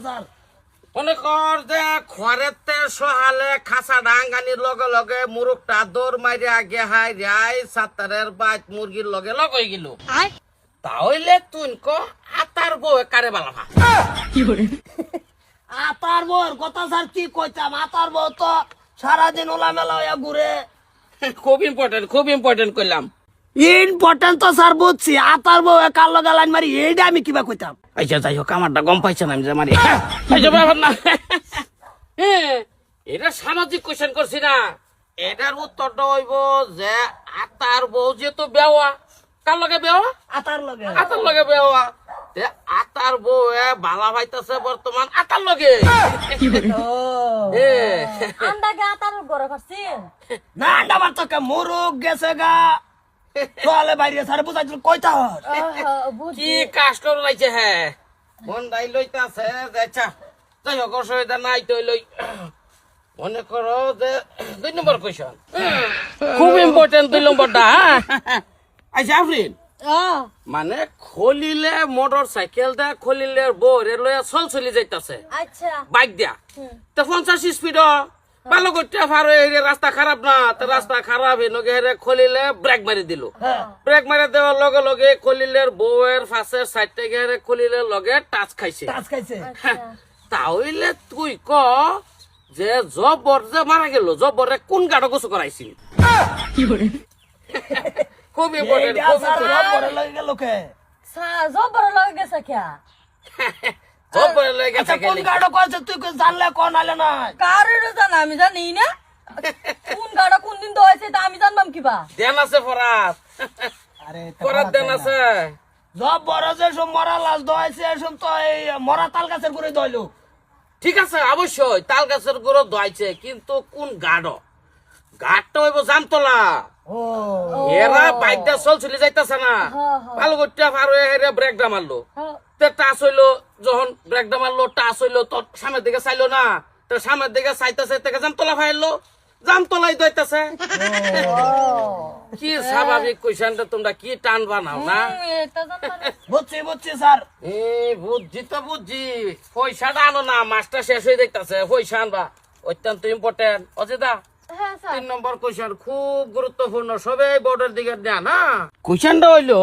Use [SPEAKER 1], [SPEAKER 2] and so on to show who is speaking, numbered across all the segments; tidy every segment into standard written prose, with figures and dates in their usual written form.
[SPEAKER 1] sir
[SPEAKER 2] মনে কর যে খড়েতে সহালে খাসা ডাঙ্গানির লগে লগে মুরুকটা দৌড় মারি আগে হাই রাই সাতারের বাইত মুরগির লগে লগ হয়ে গেল তাহলে তুই ক আতার বউ কারে বালা ভা
[SPEAKER 1] আতার বউর কথা স্যার কি কইতাম আতার বউ তো সারাদিন ওলামেলা হইয়া ঘুরে
[SPEAKER 2] খুব ইম্পর্টেন্ট করলাম
[SPEAKER 1] ইম্পর্টেন্ট তো স্যার বুঝছি আতার বউ কার লগে লাইন মারি এইটা আমি কিবা কইতাম
[SPEAKER 2] আচ্ছা যাই হোক আমারটা গম পাইছে না আমি যে মারি আচ্ছা ব্যাপার না এটা সামাজিক কোশ্চেন করছি না এটার উত্তরটা হইব যে আতার বউ যেহেতু বেওয়া কার লগে বেওয়া
[SPEAKER 1] আতার লগে
[SPEAKER 2] আতার লগে বেওয়া আতার বউ বালা ভাইতাছে বর্তমান আতার লগে
[SPEAKER 3] আন্দাকে আতার ঘরে করছিস
[SPEAKER 1] না আন্ডাবার তো মুরুক গেছে গা তোয়ালে বাইরে স্যার বুঝাইছিল কইতা হর
[SPEAKER 2] কি কাষ্ট লাইছে হ্যাঁ মন দাই লইতাছে আচ্ছা যাই হোক অসুবিধা নাই তো লই মনে করো যে 2 নম্বর কোয়েশ্চন খুব ইম্পর্টেন্ট 2 নম্বরটা আচ্ছা আফরিন মানে খলিলে মোটর সাইকেল দা খলিলে বউরে লইয়া চলি যাইতাছে
[SPEAKER 3] আচ্ছা
[SPEAKER 2] বাইক দিয়া তো 50 স্পিড ভালো করতে পারো রাস্তা খারাপ না তো রাস্তা খারাপ এনকে খলিলে ব্রেক মারি দিল ব্রেক মারি দেওয়ার লগে লগে খলিলের বউয়ের ফাঁসের সাইড থেকে খলিলের লগে টাচ খাইছে তাহলে তুই ক যে জব্বর যে মারা গেল জব্বরে কোন গাড়ো গোসু করাইছি খুব ইম্পর্টেন্ট
[SPEAKER 1] লোকে
[SPEAKER 3] জব্বর লগে গেছে কে
[SPEAKER 2] জব্বরে লগে গেছে
[SPEAKER 1] কোন গাড়ো কইছে তুই কই জানলে কোন আলে না
[SPEAKER 3] কারের জানা আমি জানি না কোন গাড়া কোন দিন দইছে তা আমি জানবাম কিবা
[SPEAKER 2] দেন আছে ফরাত
[SPEAKER 1] আরে
[SPEAKER 2] ফরাত দেন আছে
[SPEAKER 1] জব্বর যে সব মরা লাশ দইছে সব তো এই মরা তাল গাছের করে দইলো
[SPEAKER 2] ঠিক আছে অবশ্যই তাল গাছের গুঁড়ো দোয়াইছে কিন্তু কোন গাড়ো গাড়টা হইব জামতলা এরা বাইকটা চলি যাইতাছে না ভালো করতে পারো এরা ব্রেকটা মারলো টাচ হইলো যখন ব্রেকটা মারলো টাচ হইলো তোর সামনের দিকে চাইলো না তো সামনের দিকে চাইতেছে থেকে জামতলা ফাইলো জামতলাই দইতাছে কি স্বাভাবিক কোয়েশ্চনটা তোমরা কি টান বানাও না
[SPEAKER 1] বুঝছি স্যার
[SPEAKER 2] বুঝছি তো বুঝছি পয়সাটা আনো না মাসটা শেষ হয়ে দেখতেছে পয়সা আনবা অত্যন্ত ইম্পর্টেন্ট অজিদা 3 নম্বর কোয়েশ্চন খুব গুরুত্বপূর্ণ সবাই বোর্ডের দিকে নেয়া না কোয়েশ্চনটা হইলো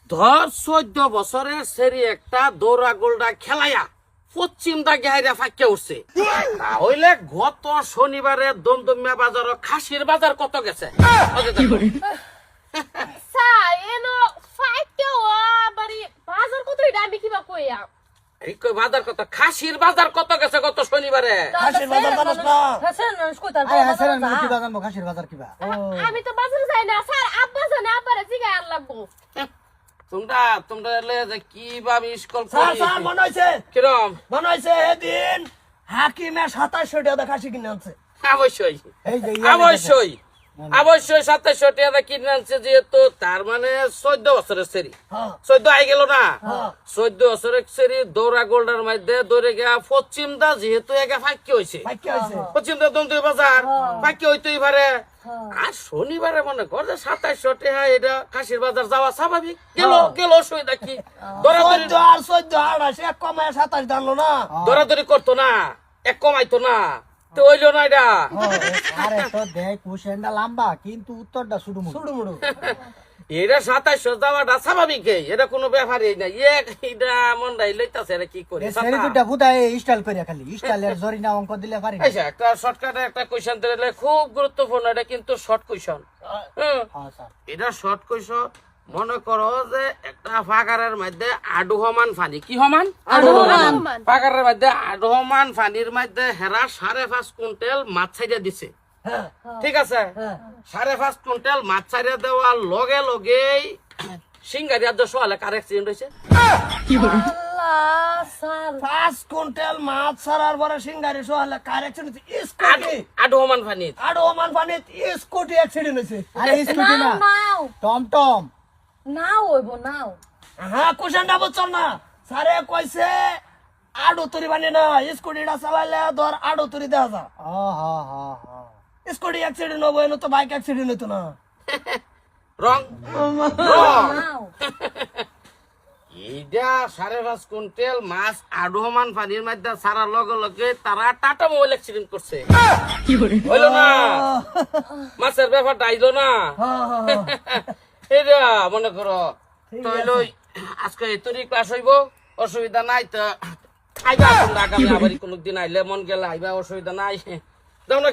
[SPEAKER 2] ধর 14 বছরের সেরি একটা দৌড়া গোলটা খেলাইয়া পশ্চিম দা গেহাইরা ফাঁকে উঠছে তাহলে গত শনিবারে দমদমিয়া বাজার খাসির বাজার কত গেছে
[SPEAKER 4] স্যার এনো ফাইটে ও বাড়ি বাজার কত দাম কিবা কইয়া
[SPEAKER 2] এই কই বাজার কত খাসির বাজার কত গেছে গত শনিবারে
[SPEAKER 1] খাসির বাজার জানোস না
[SPEAKER 3] হাসান কইতার
[SPEAKER 1] হাসান আমি কিবা জানবো খাসির বাজার কিবা
[SPEAKER 4] আমি তো বাজারে যাই না স্যার আব্বা জানে আব্বারে জিগায় আর লাগবো
[SPEAKER 2] তোমরা এলে যে কি ভাবে স্কুল
[SPEAKER 1] স্যার মনে হইছে
[SPEAKER 2] কিরম
[SPEAKER 1] মনে হইছে এদিন হাকিমে 2700 টাকা খাসি কিনে আনছে
[SPEAKER 2] অবশ্যই
[SPEAKER 1] এই যে
[SPEAKER 2] অবশ্যই 2700 টাকা কিনে আনছে যেহেতু তার মানে 14 বছরের সেরি 14 আই গেল না 14 বছরের সেরি দৌড়া গোল্ডার মধ্যে দৌড়ে গিয়া পশ্চিম দা যেহেতু একে ফাঁকি হয়েছে পশ্চিম দা দমদমি বাজার ফাঁকি হইতেই পারে আর শনিবারে মনে কর যে 2700 টাকা এটা খাসির বাজার যাওয়া স্বাভাবিক গেল অসুবিধা কি
[SPEAKER 1] সে কমায় 27 জানলো না
[SPEAKER 2] দৌড়াদৌড়ি করতো না এক কমাইতো না তো হইলো না এটা
[SPEAKER 1] আরে তো দেখ কোশ্চেনটা লম্বা কিন্তু উত্তরটা সুড়ুমুড়ু
[SPEAKER 2] এটা 2700 যাওয়াটা স্বাভাবিক এটা কোনো ব্যাপারই না এটা মন রাই লইতাছে এটা কি করে
[SPEAKER 1] সেরি দুটা বুদায় স্টাইল করিয়া খালি স্টাইলের জরিনা অঙ্ক দিলে পারি না
[SPEAKER 2] আচ্ছা একটা শর্টকাটে একটা কোশ্চেন দিলে খুব গুরুত্বপূর্ণ এটা কিন্তু শর্ট কোশ্চেন
[SPEAKER 1] হ্যাঁ স্যার
[SPEAKER 2] এটা শর্ট কোশ্চেন মনে করো যে একটা ফাগারের মধ্যে আডুহমান পানি কি হমান ফাগারের মধ্যে আডুহমান পানির মধ্যে হেরা 5.5 কুইন্টাল মাছ ছাইড়া দিছে ঠিক আছে 5.5 কুইন্টাল মাছ ছাইড়া দেওয়ার লগে লগেই সিঙ্গারিয়া 10 হলে কার অ্যাক্সিডেন্ট হইছে
[SPEAKER 3] কি বলেন আল্লাহ স্যার
[SPEAKER 1] 5 কুইন্টাল মাছ ছাড়ার পরে সিঙ্গারি সোহালে কার অ্যাক্সিডেন্ট স্কুটি
[SPEAKER 2] আডুহমান পানি
[SPEAKER 1] স্কুটি অ্যাক্সিডেন্ট হইছে আরে স্কুটি না
[SPEAKER 3] নাও
[SPEAKER 1] টমটম
[SPEAKER 3] নাও হইবো নাও
[SPEAKER 1] হ্যাঁ কোশ্চেনটা বুঝছ না স্যারে কইছে আডু তরি বানি না স্কুটিটা চালাইলে ধর আডু তরি দেওয়া যা স্কুটি অ্যাক্সিডেন্ট হবো না তো বাইক অ্যাক্সিডেন্ট হইতো না
[SPEAKER 2] রং
[SPEAKER 3] নাও
[SPEAKER 2] এইটা 5.5 কুইন্টাল মাছ আডোমান পানির মধ্যে সারার লগে লগে তারা টাটা মোবাইল অ্যাক্সিডেন্ট করছে হইলো না মাছের ব্যাপারটা আইলো না এটা মনে করো তাইলে আজকে এতরি ক্লাস হইব অসুবিধা নাই তো আইবা আগামী আবার কোনদিন আইলে মন গেলে আইবা অসুবিধা নাই যাও না